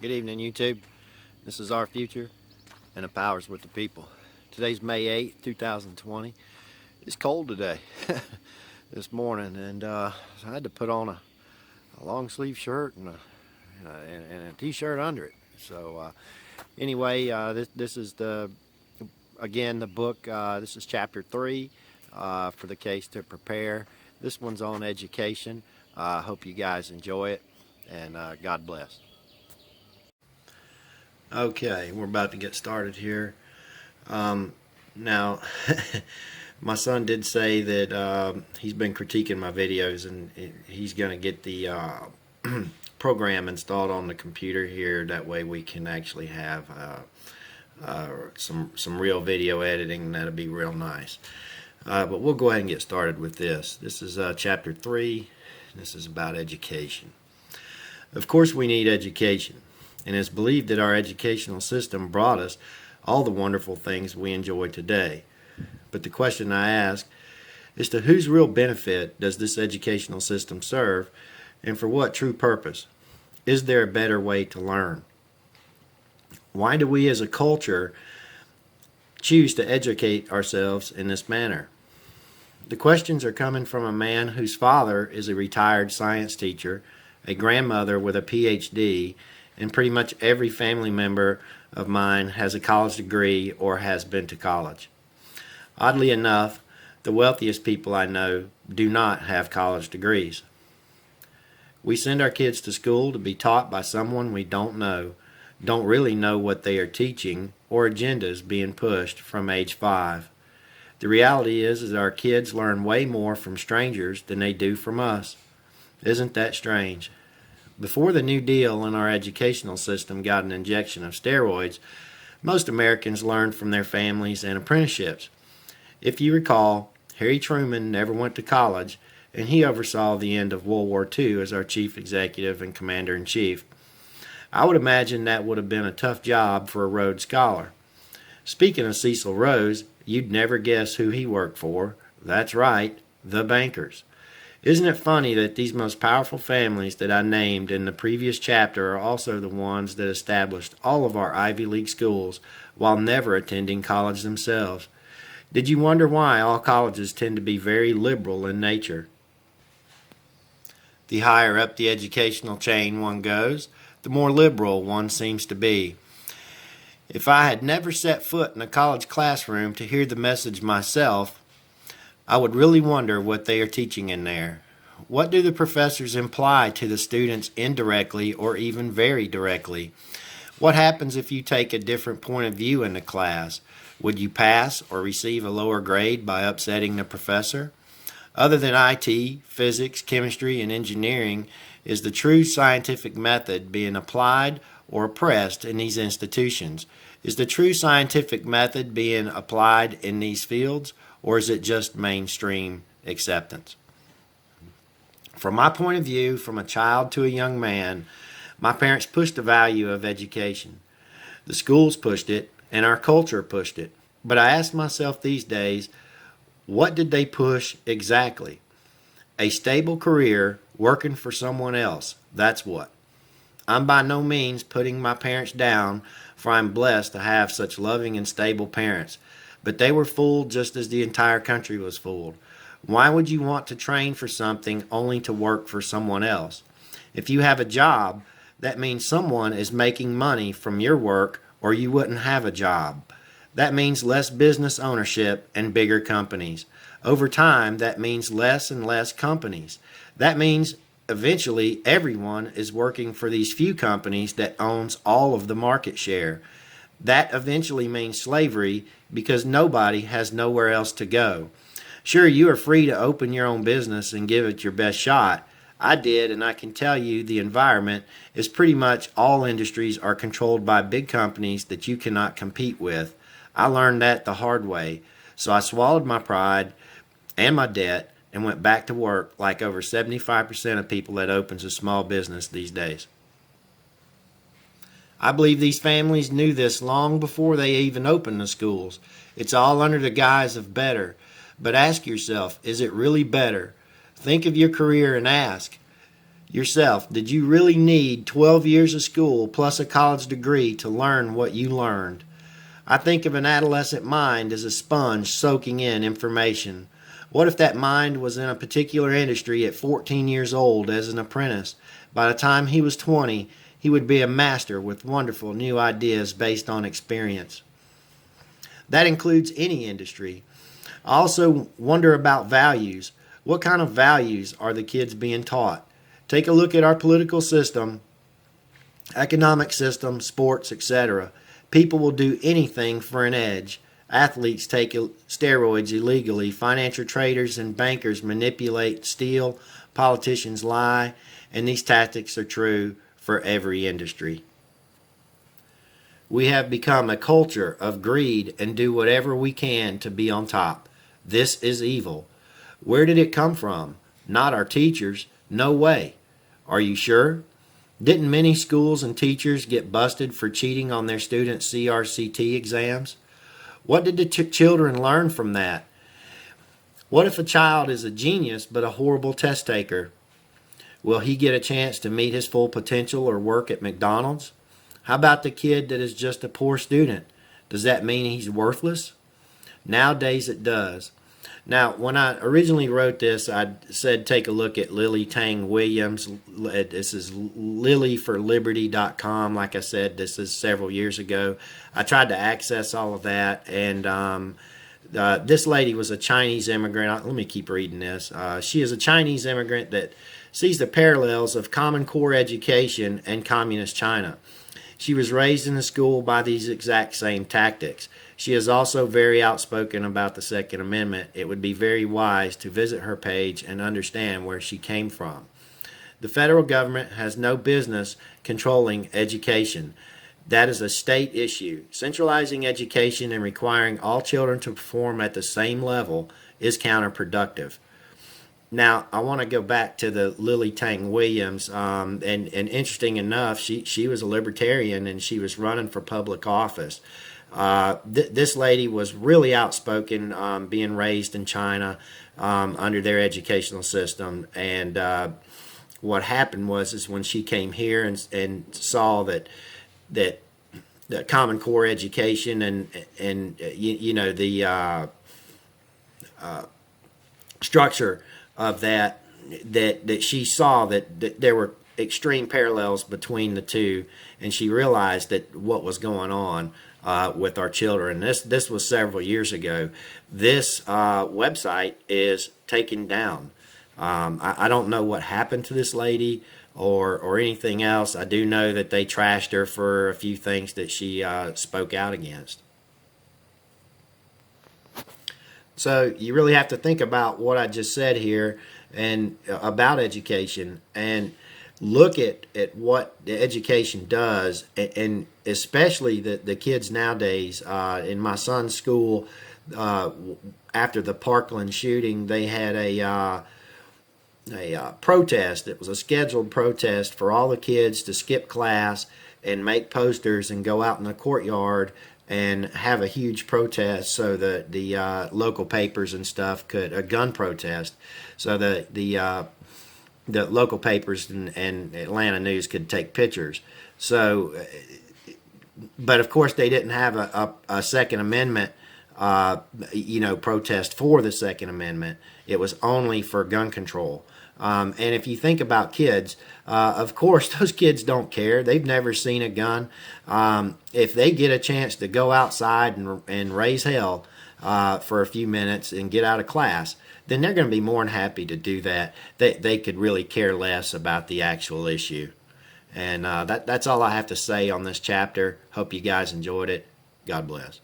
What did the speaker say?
Good evening, YouTube. This is Our Future, and the power's with the people. Today's May 8th, 2020. It's cold today, this morning, and I had to put on a long sleeve shirt and a t-shirt under it. So anyway, this is the book. This is chapter 3 for the case to prepare. This one's on education. I hope you guys enjoy it, and God bless. Okay, we're about to get started here. Now, my son did say that he's been critiquing my videos, and he's going to get the program installed on the computer here. That way we can actually have some real video editing. That'll be real nice. But we'll go ahead and get started with this. This is chapter 3. This is about education. Of course we need education, and it's believed that our educational system brought us all the wonderful things we enjoy today. But the question I ask is, to whose real benefit does this educational system serve, and for what true purpose? Is there a better way to learn? Why do we as a culture choose to educate ourselves in this manner? The questions are coming from a man whose father is a retired science teacher, a grandmother with a PhD, and pretty much every family member of mine has a college degree or has been to college. Oddly enough, the wealthiest people I know do not have college degrees. We send our kids to school to be taught by someone we don't really know what they are teaching, or agendas being pushed from age 5. The reality is that our kids learn way more from strangers than they do from us. Isn't that strange? Before the New Deal and our educational system got an injection of steroids, most Americans learned from their families and apprenticeships. If you recall, Harry Truman never went to college, and he oversaw the end of World War II as our chief executive and commander-in-chief. I would imagine that would have been a tough job for a Rhodes Scholar. Speaking of Cecil Rhodes, you'd never guess who he worked for. That's right, the bankers. Isn't it funny that these most powerful families that I named in the previous chapter are also the ones that established all of our Ivy League schools while never attending college themselves? Did you wonder why all colleges tend to be very liberal in nature? The higher up the educational chain one goes, the more liberal one seems to be. If I had never set foot in a college classroom to hear the message myself, I would really wonder what they are teaching in there. What do the professors imply to the students indirectly or even very directly? What happens if you take a different point of view in the class? Would you pass or receive a lower grade by upsetting the professor? Other than IT, physics, chemistry, and engineering, is the true scientific method being applied or oppressed in these institutions? Is the true scientific method being applied in these fields, or is it just mainstream acceptance? From my point of view, from a child to a young man, my parents pushed the value of education. The schools pushed it, and our culture pushed it. But I ask myself these days, what did they push exactly? A stable career working for someone else. That's what. I'm by no means putting my parents down, for I'm blessed to have such loving and stable parents. But they were fooled just as the entire country was fooled. Why would you want to train for something only to work for someone else? If you have a job, that means someone is making money from your work, or you wouldn't have a job. That means less business ownership and bigger companies. Over time, that means less and less companies. That means eventually everyone is working for these few companies that owns all of the market share. That eventually means slavery, because nobody has nowhere else to go. Sure, you are free to open your own business and give it your best shot. I did, and I can tell you the environment is pretty much all industries are controlled by big companies that you cannot compete with. I learned that the hard way, so I swallowed my pride and my debt and went back to work like over 75% of people that opens a small business these days. I believe these families knew this long before they even opened the schools. It's all under the guise of better. But ask yourself, is it really better? Think of your career and ask, yourself, did you really need 12 years of school plus a college degree to learn what you learned? I think of an adolescent mind as a sponge soaking in information. What if that mind was in a particular industry at 14 years old as an apprentice? By the time he was 20, he would be a master with wonderful new ideas based on experience. That includes any industry. I also wonder about values. What kind of values are the kids being taught? Take a look at our political system, economic system, sports, etc. People will do anything for an edge. Athletes take steroids illegally. Financial traders and bankers manipulate, steal. Politicians lie. And these tactics are true for every industry. We have become a culture of greed and do whatever we can to be on top. This is evil. Where did it come from? Not our teachers. No way. Are you sure? Didn't many schools and teachers get busted for cheating on their students' CRCT exams? What did the children learn from that? What if a child is a genius but a horrible test taker? Will he get a chance to meet his full potential or work at McDonald's? How about the kid that is just a poor student? Does that mean he's worthless? Nowadays it does. Now, when I originally wrote this, I said take a look at Lily Tang Williams. This is lilyforliberty.com. Like I said, this is several years ago. I tried to access all of that, and this lady was a Chinese immigrant. Let me keep reading this. She is a Chinese immigrant that sees the parallels of Common Core education and Communist China. She was raised in a school by these exact same tactics. She is also very outspoken about the Second Amendment. It would be very wise to visit her page and understand where she came from. The federal government has no business controlling education. That is a state issue. Centralizing education and requiring all children to perform at the same level is counterproductive. Now, I want to go back to the Lily Tang Williams, and interesting enough, she was a libertarian and she was running for public office. This lady was really outspoken, being raised in China under their educational system, and what happened is when she came here and saw that the Common Core education and the structure of that she saw that there were extreme parallels between the two, and she realized that what was going on with our children. This was several years ago. This website is taken down. I don't know what happened to this lady or anything else. I do know that they trashed her for a few things that she spoke out against. So you really have to think about what I just said here and about education, and look at what the education does, and especially the kids nowadays. In my son's school, after the Parkland shooting, they had a protest. It was a scheduled protest for all the kids to skip class and make posters and go out in the courtyard and have a huge protest, so the local papers and stuff could a gun protest, so the local papers and Atlanta News could take pictures. So, but of course they didn't have a Second Amendment, protest for the Second Amendment. It was only for gun control. And if you think about kids, of course, those kids don't care. They've never seen a gun. If they get a chance to go outside and raise hell for a few minutes and get out of class, then they're going to be more than happy to do that. They could really care less about the actual issue. And that's all I have to say on this chapter. Hope you guys enjoyed it. God bless.